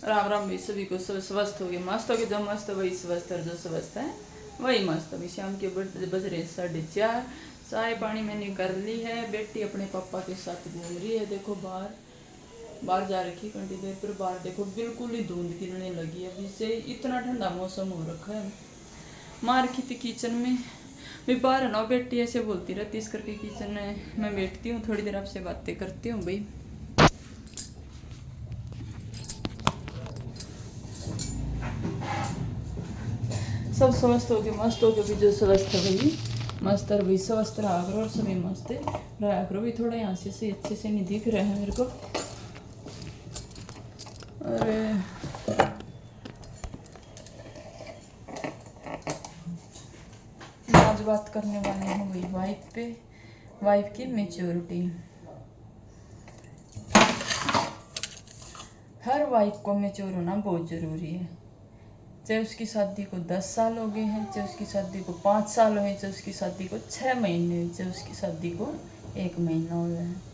राम राम भी सभी को सब स्वस्थ हो गए, मस्त हो गए। जो मस्त वही स्वस्थ, और जो स्वस्थ है वही मस्त। अभी शाम के बज रहे 4:30। चाय पानी मैंने कर ली है। बेटी अपने पापा के साथ घूम रही है। देखो बाहर बाहर जा रखी घंटी देर पर। बाहर देखो बिल्कुल ही धुंध गिरने लगी है। अभी से इतना ठंडा मौसम हो रखा है। मार रखी थी किचन में। मैं बाहर ना, बेटी ऐसे बोलती रहती इस करके किचन में मैं बैठती हूँ, थोड़ी देर आपसे बातें करती हूँ भाई। सब स्वस्थ हो गए, मस्त हो गए। भी जो स्वस्थ है वही मस्त, और वही स्वस्थ रहा करो और सभी मस्त रहा करो। भी थोड़ा यहाँ से अच्छे से नहीं दिख रहा है मेरे को। अरे आज बात करने वाले हैं वही वाइफ पे, वाइफ की मेच्योरिटी। हर वाइफ को मेच्योर होना बहुत ज़रूरी है। चाहे उसकी शादी को 10 साल हो गए हैं, चाहे उसकी शादी को 5 साल हो गए, चाहे उसकी शादी को 6 महीने, चाहे उसकी शादी को 1 महीना हो गया है।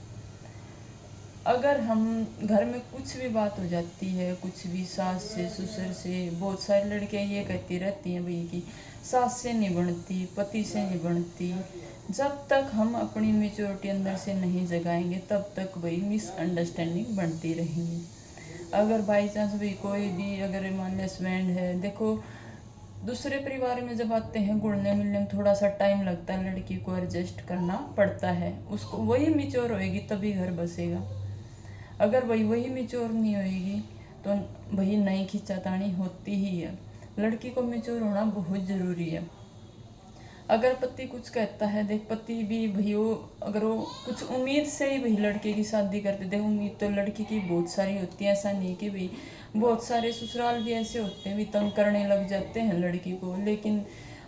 अगर हम घर में कुछ भी बात हो जाती है, कुछ भी सास से ससुर से, बहुत सारी लड़कियां ये कहती रहती हैं भाई कि सास से नहीं बनती, पति से नहीं बनती। जब तक हम अपनी मेच्योरिटी अंदर से नहीं जगाएंगे तब तक वही मिसअंडरस्टैंडिंग बनती रहेंगी। अगर बाई चांस भी कोई भी अगर मान लो हस्बैंड है, देखो दूसरे परिवार में जब आते हैं घुलने मिलने में थोड़ा सा टाइम लगता है, लड़की को एडजस्ट करना पड़ता है। उसको वही मिच्योर होएगी तभी घर बसेगा। अगर वही मिच्योर नहीं होएगी तो वही नई खींचातानी होती ही है। लड़की को मिच्योर होना बहुत ज़रूरी है। अगर पति कुछ कहता है, देख पति भी भाई वो अगर वो कुछ उम्मीद से ही भाई लड़के की शादी करते, देख उम्मीद तो लड़की की बहुत सारी होती है। ऐसा नहीं कि भाई बहुत सारे ससुराल भी ऐसे होते हैं भी तंग करने लग जाते हैं लड़की को। लेकिन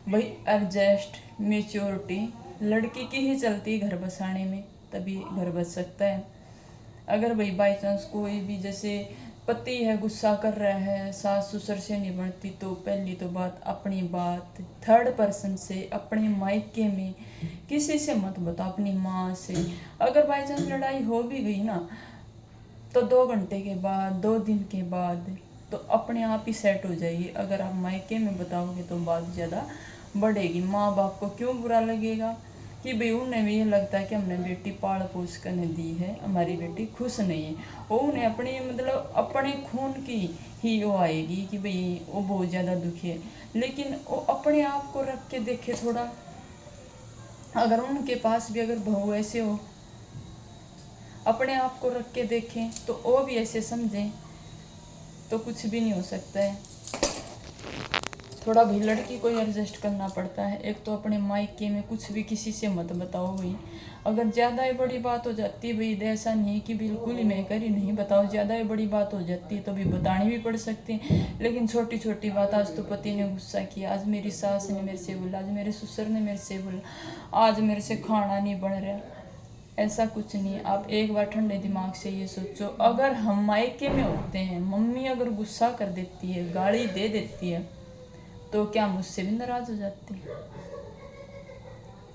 भाई एडजस्ट मेच्योरिटी लड़की की ही चलती घर बसाने में, तभी घर बस सकता है। अगर भाई बाई चांस कोई भी जैसे पति है गुस्सा कर रहा है, सास ससुर से नहीं बनती, तो पहली तो बात अपनी बात थर्ड पर्सन से, अपने मायके में किसी से मत बताओ, अपनी माँ से। अगर बाई चांस लड़ाई हो भी गई ना तो 2 घंटे के बाद, 2 दिन के बाद तो अपने आप ही सेट हो जाएगी। अगर आप मायके में बताओगे तो बात ज़्यादा बढ़ेगी। माँ बाप को क्यों बुरा लगेगा कि भाई उन्हें भी ये लगता है कि हमने बेटी पाल पोस कर दी है, हमारी बेटी खुश नहीं है। वो उन्हें अपनी मतलब अपने खून की ही वो आएगी कि भाई वो बहुत ज़्यादा दुखी है। लेकिन वो अपने आप को रख के देखे थोड़ा। अगर उनके पास भी अगर बहू ऐसे हो, अपने आप को रख के देखें तो वो भी ऐसे समझें तो कुछ भी नहीं हो सकता है। थोड़ा भाई लड़की को एडजस्ट करना पड़ता है। एक तो अपने मायके में कुछ भी किसी से मत बताओ भाई। अगर ज़्यादा ही बड़ी बात हो जाती है भाई, ऐसा नहीं कि बिल्कुल ही मैं कर ही नहीं बताओ, ज़्यादा ही बड़ी बात हो जाती है तो भी बतानी भी पड़ सकती है। लेकिन छोटी छोटी बात, आज तो पति ने गुस्सा किया, आज मेरी सास ने मेरे से बोला, आज मेरे ससुर ने मेरे से बोला, आज मेरे से खाना नहीं बन रहा, ऐसा कुछ नहीं है। आप एक बार ठंडे दिमाग से ये सोचो, अगर हम मायके में होते हैं, मम्मी अगर गुस्सा कर देती है, गाली दे देती है, तो क्या मुझसे भी नाराज हो जाती है?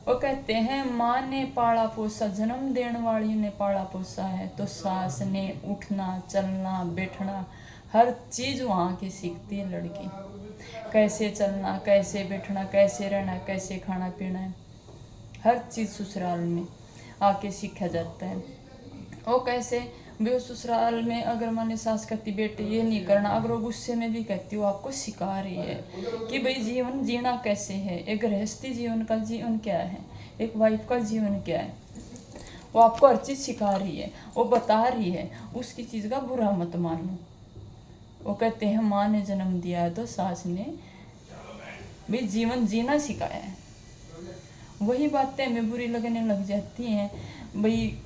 वो कहते हैं माँ ने पाला पोसा, जन्म देने वाली ने पाला पोसा है, तो सास ने उठना चलना बैठना हर चीज़ वहाँ की सीखती है लड़की। कैसे चलना, कैसे बैठना, कैसे रहना, कैसे खाना पीना है, हर चीज़ ससुराल में आके सीखा जाता है। वो कैसे भी उस ससुराल में अगर माने सास कहती बेटे ये नहीं करना, अगर वो गुस्से में भी कहती, वो आपको सिखा रही है कि भाई जीवन जीना कैसे है, एक गृहस्थी जीवन का जीवन क्या है, एक वाइफ का जीवन क्या है। वो आपको हर चीज़ सिखा रही है, वो बता रही है, उसकी चीज़ का बुरा मत मानो। वो कहते हैं माँ ने जन्म दिया है तो सास ने भी जीवन जीना सिखाया है। वही बातें हमें बुरी लगने लग जाती हैं भाई।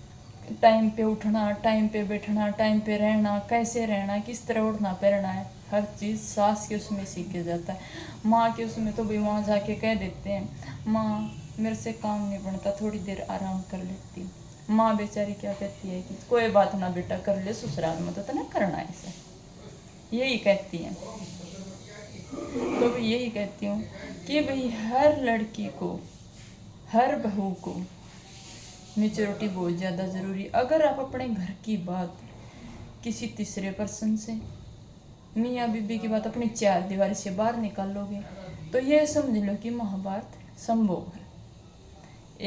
टाइम पे उठना, टाइम पे बैठना, टाइम पे रहना, कैसे रहना, किस तरह उठना पहनना है, हर चीज़ सास के उसमें सीख के जाता है। माँ के उसमें तो भाई वहाँ जाके कह देते हैं माँ मेरे से काम नहीं बनता, थोड़ी देर आराम कर लेती हूँ। माँ बेचारी क्या कहती है कि कोई बात ना बेटा, कर ले, ससुराल में तो ना करना है ऐसा, यही कहती हैं। तो भी यही कहती हूँ कि भाई हर लड़की को, हर बहू को मेच्योरिटी बहुत ज़्यादा ज़रूरी। अगर आप अपने घर की बात किसी तीसरे पर्सन से, मियाँ बीबी की बात अपनी चार दीवारी से बाहर निकालोगे तो ये समझ लो कि महाभारत संभव है।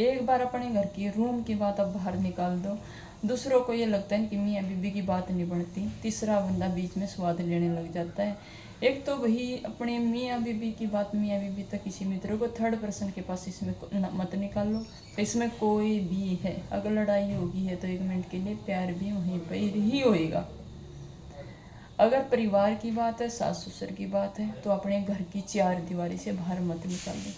एक बार अपने घर की रूम की बात अब बाहर निकाल दो, दूसरों को ये लगता है कि मियाँ बीबी की बात नहीं बनती, तीसरा बंदा बीच में स्वाद लेने लग जाता है। एक तो वही अपने मियाँ बीबी की बात मियाँ बीबी तक किसी मित्र को, थर्ड पर्सन के पास इसमें मत निकालो। तो इसमें कोई भी है, अगर लड़ाई होगी है तो 1 मिनट के लिए, प्यार भी वहीं पर ही होएगा। अगर परिवार की बात है, सास ससुर की बात है, तो अपने घर की चार दीवारी से बाहर मत निकालो।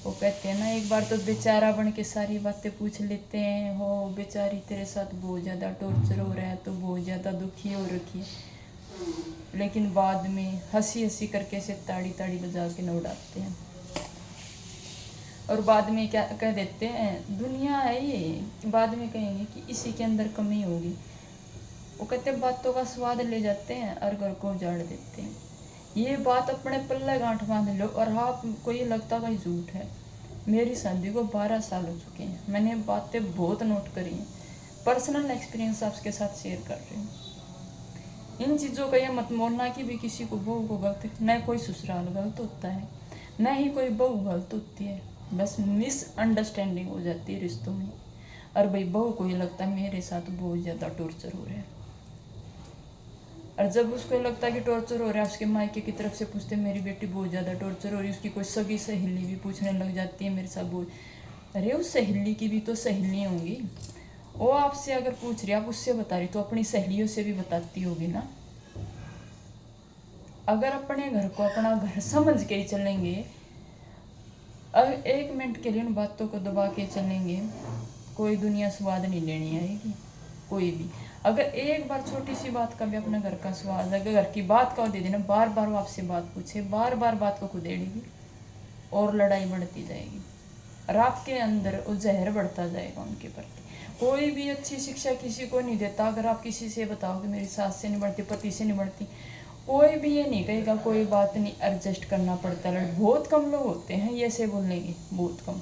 वो कहते हैं ना, एक बार तो बेचारा बन के सारी बातें पूछ लेते हैं, हो बेचारी तेरे साथ बहुत ज़्यादा टॉर्चर हो रहा है, तो बहुत ज़्यादा दुखी हो रखी है, लेकिन बाद में हंसी हंसी करके से ताड़ी ताड़ी बजा के न उड़ाते हैं। और बाद में क्या कह देते हैं, दुनिया है ये, बाद में कहेंगे कि इसी के अंदर कमी होगी। वो कहते हैं बातों का स्वाद ले जाते हैं और घर को उजाड़ देते हैं। ये बात अपने पल्ले गांठ बांध लो। और आपको ये लगता भाई झूठ है, मेरी शादी को 12 साल हो चुके हैं, मैंने बातें बहुत नोट करी हैं, पर्सनल एक्सपीरियंस आपके साथ शेयर कर रही हूँ। इन चीज़ों का ये मत मोड़ना कि भी किसी को बहू को गलत, न कोई ससुराल गलत होता है, न ही कोई बहू गलत होती है, बस मिसअंडरस्टैंडिंग हो जाती है रिश्तों में। और भाई बहू को ये लगता है मेरे साथ बहुत ज़्यादा टॉर्चर हो रहा है, और जब उसको लगता है कि टॉर्चर हो रहा है, उसके मायके की तरफ से पूछते मेरी बेटी बहुत ज़्यादा टॉर्चर हो रही है, उसकी कोई सगी सहेली भी पूछने लग जाती है मेरे साथ बहुत। अरे उस सहेली की भी तो सहेलियाँ होंगी, वो आपसे अगर पूछ रही, आप उससे बता रही, तो अपनी सहेलियों से भी बताती होगी ना। अगर अपने घर को अपना घर समझ के ही चलेंगे, अगर 1 मिनट के लिए उन बातों को दबा के चलेंगे, कोई दुनिया स्वाद नहीं लेनी आएगी कोई भी। अगर एक बार छोटी सी बात का भी अपने घर का स्वाद, अगर घर की बात का दे देना, बार बार वो आपसे बात पूछे, बार बार बात को खुदेड़ेगी और लड़ाई बढ़ती जाएगी, और आपके अंदर वो जहर बढ़ता जाएगा उनके प्रति। कोई भी अच्छी शिक्षा किसी को नहीं देता। अगर आप किसी से बताओ कि मेरी सास से नहीं बढ़ती, पति से नहीं बढ़ती, कोई भी ये नहीं कहेगा कोई बात नहीं, एडजस्ट करना पड़ता है। बहुत कम लोग होते हैं ये ऐसे बोलने के, बहुत कम।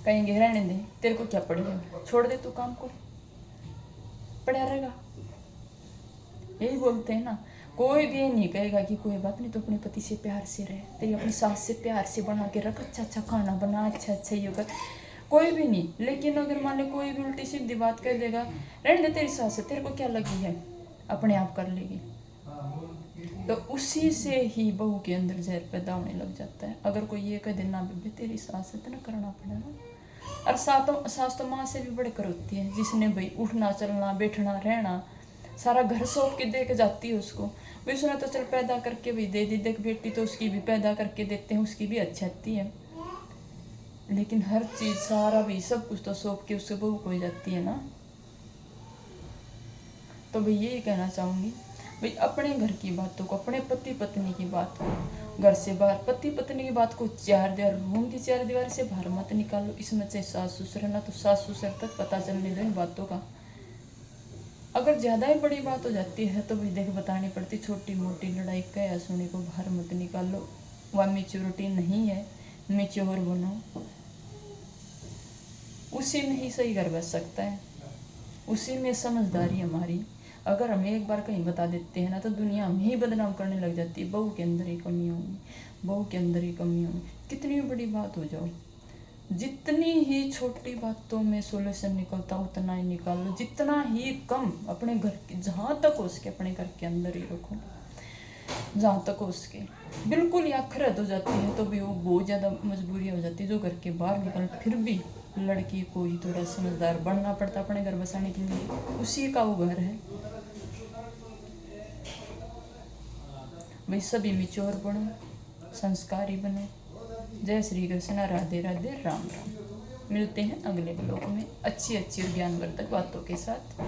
कहेंगे रहने दे, तेरे को क्या पड़ेगा, छोड़ दे तू काम को, पड़ा रहेगा, यही बोलते हैं ना। कोई भी ये नहीं कहेगा कि कोई बात नहीं, तो अपने पति से प्यार से रहे, तेरी अपनी सास से प्यार से बना के रख, अच्छा अच्छा खाना बना, अच्छा अच्छा ये कर, कोई भी नहीं। लेकिन अगर मान लो कोई भी उल्टी सीधी बात कह देगा, रहने दे तेरी सास है, तेरे को क्या लगी है, अपने आप कर लेगी, तो उसी से ही बहू के अंदर जहर पैदा होने लग जाता है। अगर कोई ये कह देना बेबे तेरी सास है, तो ना करना पड़ेगा। और सास तो माँ से भी बढ़कर होती है, जिसने भाई उठना चलना बैठना रहना सारा घर सौंप के दे के जाती है उसको। भाई उसने तो चल पैदा करके भी दे दी, देख बेटी तो उसकी भी पैदा करके देते हैं, उसकी भी अच्छी आती है, लेकिन हर चीज़ सारा भी सब कुछ तो सौंप के उससे बहू को ही जाती है ना। तो भाई यही कहना चाहूँगी, भाई अपने घर की बातों को, अपने पति पत्नी की बात को घर से बाहर, पति पत्नी की बात को रूम की 4 दीवार से बाहर मत निकालो। इसमें से सास ससुर है ना, तो सास ससुर तक पता चलने दो इन बातों का। अगर ज़्यादा ही बड़ी बात हो जाती है तो भाई देख बतानी पड़ती, छोटी मोटी लड़ाई कह सुनी को बाहर मत निकालो। वह मेच्योरिटी नहीं है, मेच्योर बनो, उसी में ही सही घर बस सकता है, उसी में समझदारी हमारी। अगर हम एक बार कहीं बता देते हैं ना, तो दुनिया हमें ही बदनाम करने लग जाती है। बहू के अंदर ही कमी होगी, बहू के अंदर ही कमी होगी, कितनी भी बड़ी बात हो जाओ, जितनी ही छोटी बातों में सोल्यूशन निकलता उतना ही निकाल लो, जितना ही कम अपने घर के, जहाँ तक हो सके अपने घर के अंदर ही रखो, जहाँ तक हो सके। बिल्कुल या खरद हो जाती है तो भी वो बहुत ज़्यादा मजबूरी हो जाती है जो घर के बाहर निकल, फिर भी लड़की को ही थोड़ा समझदार बनना पड़ता अपने घर बसाने के लिए, उसी का वो घर है। भाई सभी मिच्योर बनो, संस्कारी बनो। जय श्री कृष्ण, राधे राधे, राम राम। मिलते हैं अगले ब्लॉग में अच्छी अच्छी और ज्ञानवर्धक बातों के साथ।